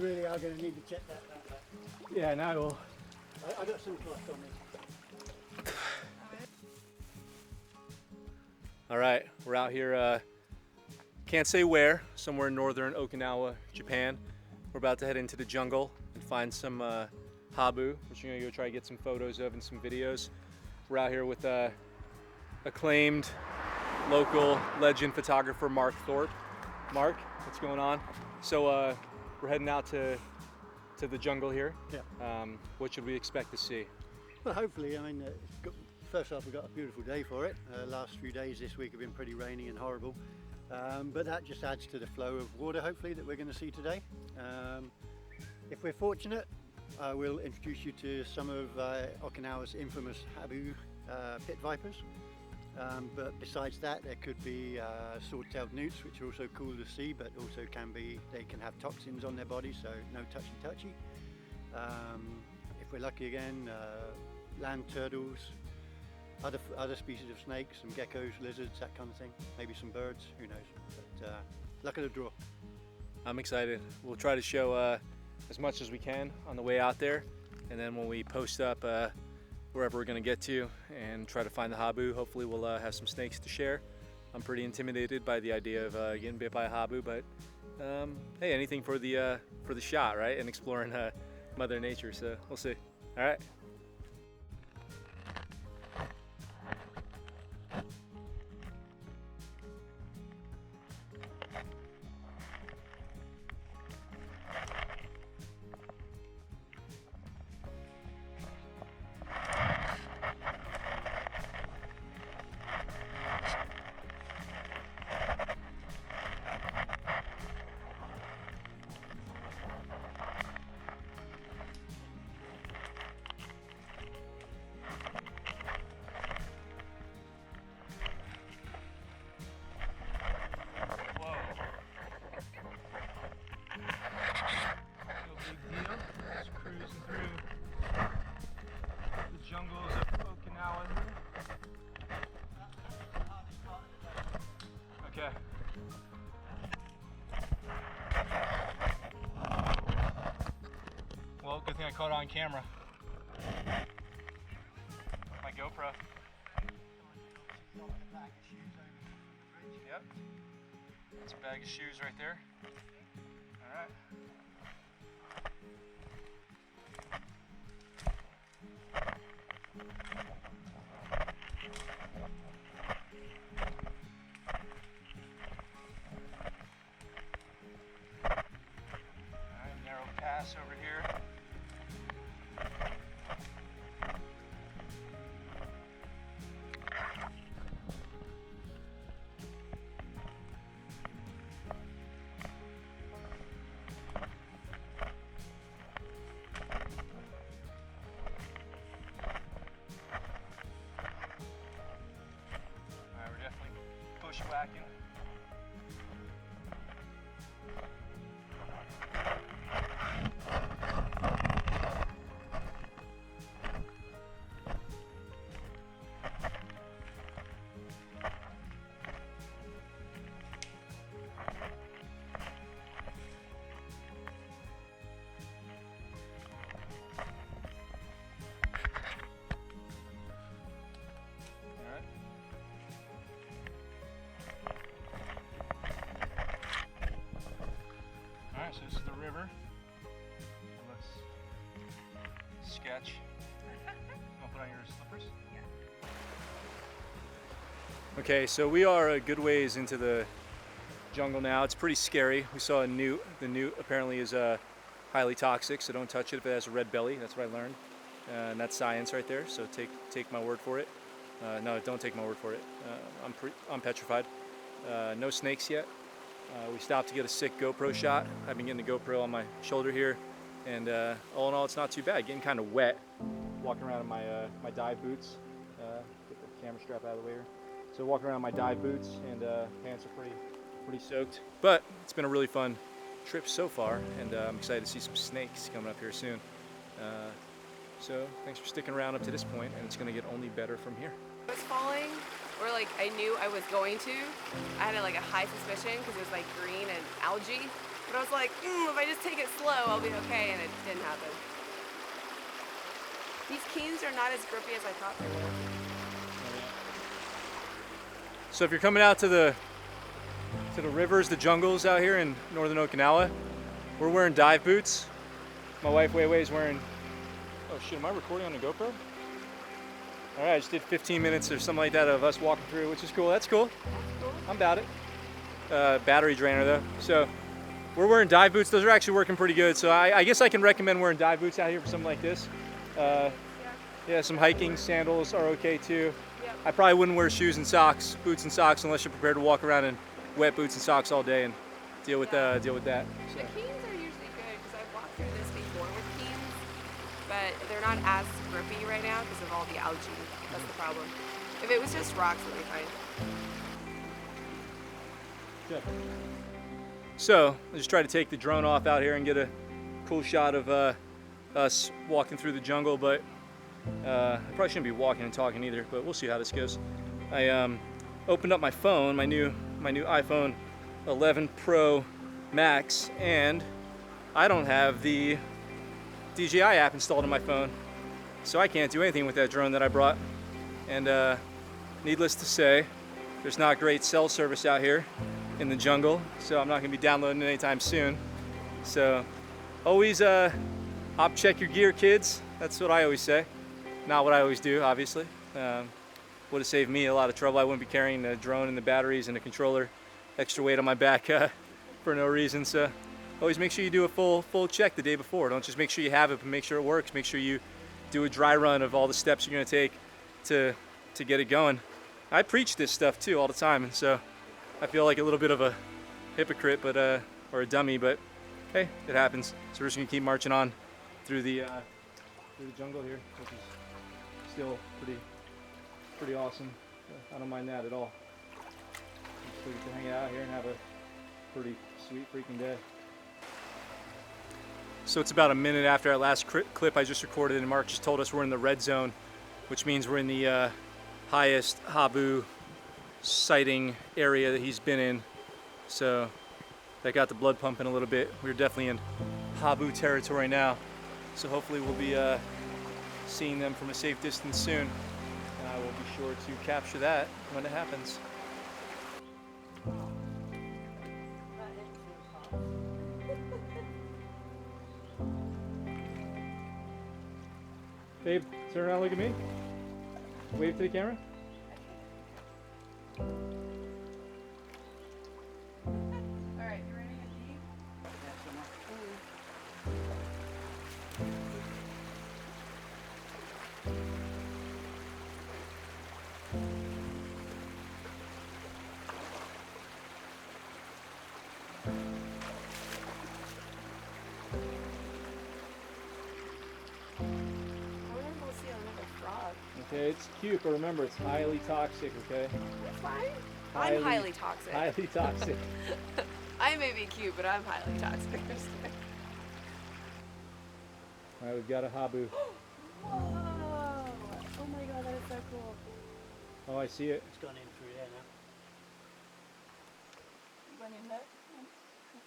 really are going to need to check that out. Yeah, now we'll. I got some cloth on this. All right, we're out here. Can't say where. Somewhere in northern Okinawa, Japan. We're about to head into the jungle and find some habu, which we're gonna go try to get some photos of and some videos. We're out here with acclaimed local legend photographer Mark Thorpe. Mark, what's going on? So we're heading out to the jungle here. Yeah. What should we expect to see? Well, hopefully, I mean, first off, we've got a beautiful day for it. Last few days this week have been pretty rainy and horrible. But that just adds to the flow of water, hopefully, that we're going to see today. If we're fortunate, I will introduce you to some of Okinawa's infamous habu pit vipers. But besides that, there could be sword-tailed newts, which are also cool to see, but also they can have toxins on their body, so no touchy-touchy. If we're lucky again, land turtles, other species of snakes, some geckos, lizards, that kind of thing. Maybe some birds, who knows. But luck of the draw. I'm excited. We'll try to show as much as we can on the way out there, and then when we post up wherever we're going to get to and try to find the habu, hopefully we'll have some snakes to share. I'm pretty intimidated by the idea of getting bit by a habu, but hey, anything for the shot, right? And exploring Mother Nature, so we'll see. All right. Jungles of Okinawa here. Okay. Well, good thing I caught it on camera. My GoPro. Yep. That's a bag of shoes right there. All right. Narrow pass over here. Alright, we're definitely bushwhacking. Alright, so this is the river. It looks sketch. I'll put on your slippers. Yeah. Okay, so we are a good ways into the jungle now. It's pretty scary. We saw a newt. The newt apparently is highly toxic, so don't touch it if it has a red belly. That's what I learned. And that's science right there, so take my word for it. No, don't take my word for it. I'm petrified. No snakes yet. We stopped to get a sick GoPro shot. I've been getting the GoPro on my shoulder here, and all in all, it's not too bad. Getting kind of wet, walking around in my my dive boots. Get the camera strap out of the way here. So walking around in my dive boots, and pants are pretty soaked. But it's been a really fun trip so far, and I'm excited to see some snakes coming up here soon. So thanks for sticking around up to this point, and it's going to get only better from here. I was falling, or like I knew I was going to. I had like a high suspicion because it was like green and algae But I was like, if I just take it slow, I'll be okay, and it didn't happen. These keens are not as grippy as I thought they were. So if you're coming out to the rivers, the jungles out here in northern Okinawa, we're wearing dive boots. My wife Wei Wei's wearing, oh shit, am I recording on the GoPro? All right, I just did 15 minutes or something like that of us walking through, which is cool. That's cool. I'm about it. Battery drainer though. So we're wearing dive boots. Those are actually working pretty good. So I guess I can recommend wearing dive boots out here for something like this. Yeah, some hiking sandals are okay too. Yep. I probably wouldn't wear shoes and socks, boots and socks, unless you're prepared to walk around in wet boots and socks all day and deal with that. So. The keens are usually good because I've walked through this before with keens, but they're not as grippy right now because of all the algae. That's the problem. If it was just rocks, it'd be fine. Good. So I just tried to take the drone off out here and get a cool shot of us walking through the jungle, but I probably shouldn't be walking and talking either, but we'll see how this goes. I opened up my phone, my new iPhone 11 Pro Max, and I don't have the DJI app installed on my phone, so I can't do anything with that drone that I brought. And needless to say, there's not great cell service out here in the jungle, so I'm not going to be downloading it anytime soon. So always op check your gear, kids. That's what I always say. Not what I always do, obviously. Would have saved me a lot of trouble. I wouldn't be carrying the drone and the batteries and the controller, extra weight on my back for no reason. So always make sure you do a full check the day before. Don't just make sure you have it, but make sure it works. Make sure you do a dry run of all the steps you're going to take to get it going. I preach this stuff too all the time, and so I feel like a little bit of a hypocrite, but or a dummy, but hey, it happens. So we're just gonna keep marching on through the jungle here, which is still pretty awesome. I don't mind that at all. So we can hang out here and have a pretty sweet freaking day. So it's about a minute after our last clip I just recorded, and Mark just told us we're in the red zone, which means we're in the highest habu sighting area that he's been in. So that got the blood pumping a little bit. We're definitely in habu territory now. So hopefully we'll be seeing them from a safe distance soon. And I will be sure to capture that when it happens. Babe, turn around, look at me. Wave to the camera. Alright, you ready to eat? Okay, it's cute, but remember, it's highly toxic, okay? That's fine. I'm highly toxic. Highly toxic. I may be cute, but I'm highly toxic. All right, we've got a habu. Whoa! Oh my god, that is so cool. Oh, I see it. It's gone in through there now. Went in that.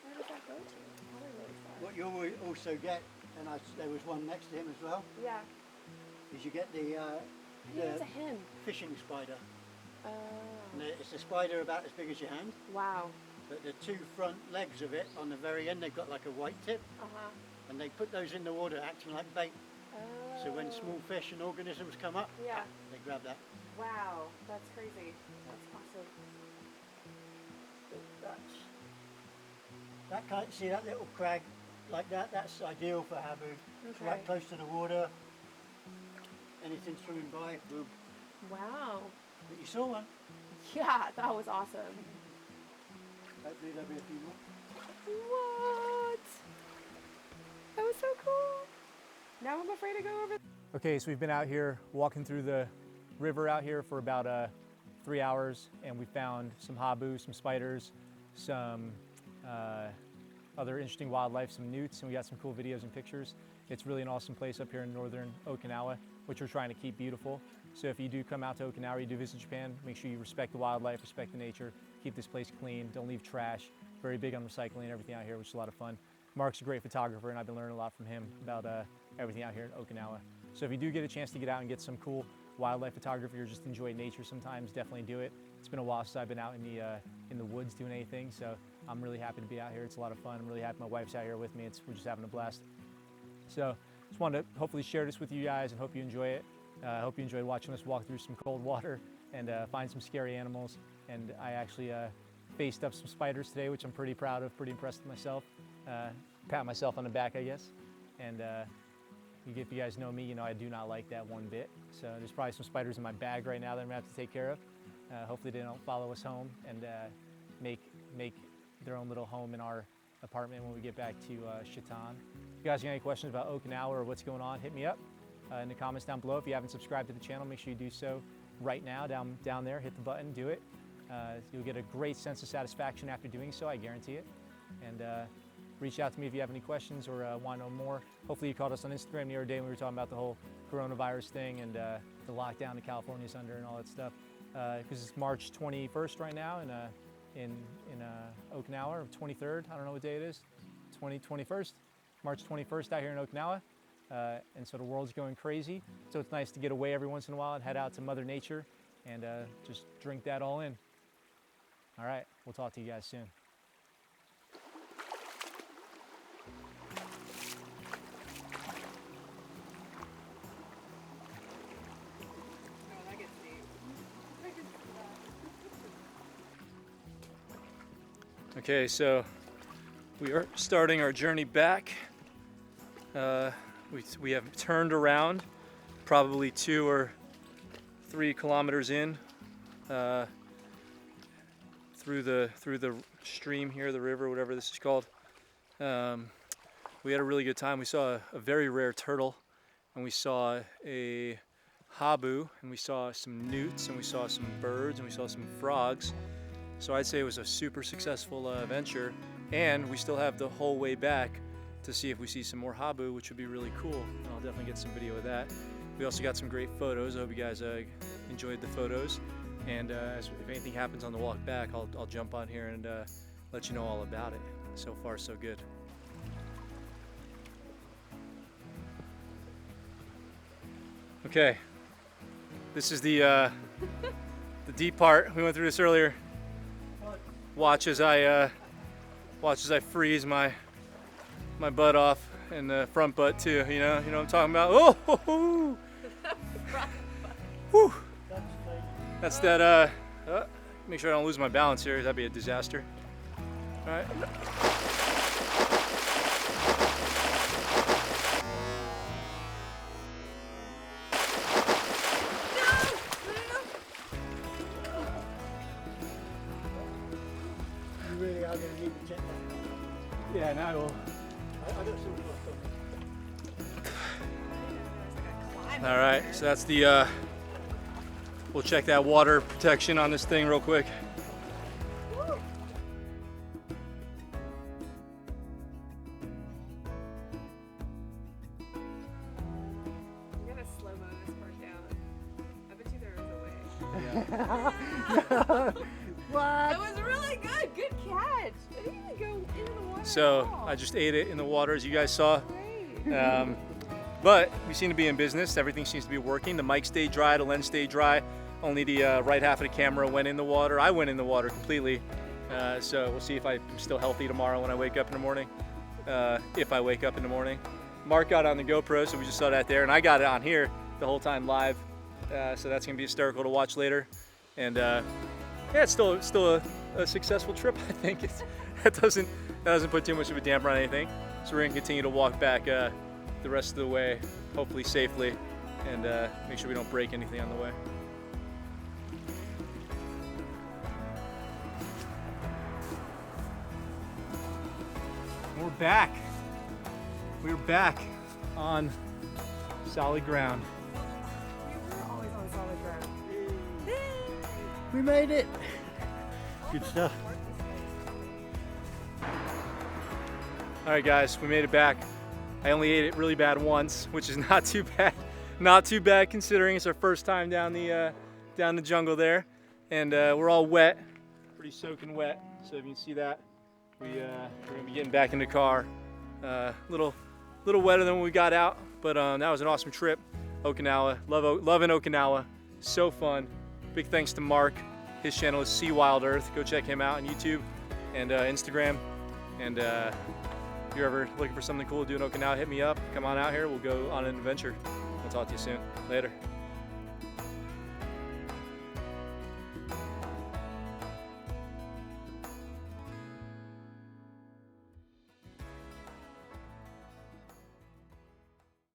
Where does that go to? What you'll also get, and there was one next to him as well, Yeah. is you get the It's a hen. fishing spider. Oh. And it's a spider about as big as your hand, Wow. but the two front legs of it on the very end, they've got like a white tip, Uh-huh. and they put those in the water acting like bait. Oh. So when small fish and organisms come up, Yeah. they grab that. Wow. That's crazy. That's awesome. That kind, see that little crag like that, that's ideal for habu. It's Okay. right close to the water. Anything swimming by, boom. Wow. But you saw one. Yeah, that was awesome. Hopefully there'll be a few more. What? That was so cool. Now I'm afraid to go over. Okay, so we've been out here walking through the river out here for about 3 hours, and we found some habu, some spiders, some other interesting wildlife, some newts, and we got some cool videos and pictures. It's really an awesome place up here in northern Okinawa, which we're trying to keep beautiful. So if you do come out to Okinawa, you do visit Japan, make sure you respect the wildlife, respect the nature, keep this place clean, don't leave trash, very big on recycling and everything out here, which is a lot of fun. Mark's a great photographer, and I've been learning a lot from him about everything out here in Okinawa. So if you do get a chance to get out and get some cool wildlife photography or just enjoy nature sometimes, definitely do it. It's been a while since I've been out in the woods doing anything, so I'm really happy to be out here. It's a lot of fun. I'm really happy my wife's out here with me. We're just having a blast. So just wanted to hopefully share this with you guys and hope you enjoy it. I hope you enjoyed watching us walk through some cold water and find some scary animals. And I actually faced up some spiders today, which I'm pretty proud of, pretty impressed with myself. Pat myself on the back, I guess. And if you guys know me, you know I do not like that one bit. So there's probably some spiders in my bag right now that I'm gonna have to take care of. Hopefully they don't follow us home and make their own little home in our apartment when we get back to Shaitan. If you guys got any questions about Okinawa or what's going on, hit me up in the comments down below. If you haven't subscribed to the channel, make sure you do so right now, down there. Hit the button, do it. You'll get a great sense of satisfaction after doing so, I guarantee it. And reach out to me if you have any questions or want to know more. Hopefully you caught us on Instagram the other day when we were talking about the whole coronavirus thing and the lockdown that California's under and all that stuff. Because it's March 21st right now in Okinawa, or 23rd, I don't know what day it is, 21st, March 21st out here in Okinawa. And so the world's going crazy. So it's nice to get away every once in a while and head out to Mother Nature and just drink that all in. All right, we'll talk to you guys soon. Okay, so we are starting our journey back. We have turned around, probably 2 or 3 kilometers in through the stream here, the river, whatever this is called. We had a really good time. We saw a very rare turtle, and we saw a habu, and we saw some newts, and we saw some birds, and we saw some frogs. So I'd say it was a super successful venture, and we still have the whole way back to see if we see some more habu, which would be really cool. And I'll definitely get some video of that. We also got some great photos. I hope you guys enjoyed the photos. And if anything happens on the walk back, I'll jump on here and let you know all about it. So far, so good. Okay, this is the deep part. We went through this earlier. Watch as I freeze my butt off, and the front butt too. You know what I'm talking about. Oh, ho, ho. Whew. That's that. Make sure I don't lose my balance here. That'd be a disaster. All right. You really are going to need to check that. Yeah, now I will. I got some All right, so that's the, we'll check that water protection on this thing real quick. I'm gonna slow-mo this part down. I bet you there was a way. What? That was really good. Good catch. I didn't even go into the water So at all. I just ate it in the water, as you guys saw. Great. But we seem to be in business. Everything seems to be working. The mic stayed dry, the lens stayed dry. Only the right half of the camera went in the water. I went in the water completely. So we'll see if I'm still healthy tomorrow when I wake up in the morning. If I wake up in the morning. Mark got on the GoPro, so we just saw that there. And I got it on here the whole time live. So that's gonna be hysterical to watch later. And yeah, it's still a successful trip, I think. That doesn't put too much of a damper on anything. So we're gonna continue to walk back the rest of the way, hopefully safely, and make sure we don't break anything on the way. We're back. We're back on solid ground. We were always on solid ground. We made it. Good stuff. All right, guys, we made it back. I only ate it really bad once, which is not too bad. Not too bad considering it's our first time down the jungle there, and we're all wet, pretty soaking wet. So if you can see that, We're gonna be getting back in the car. Little wetter than when we got out, but that was an awesome trip. Okinawa, loving Okinawa, so fun. Big thanks to Mark. His channel is Sea Wild Earth. Go check him out on YouTube and Instagram. And if you're ever looking for something cool to do in Okinawa, hit me up. Come on out here. We'll go on an adventure. We'll talk to you soon. Later.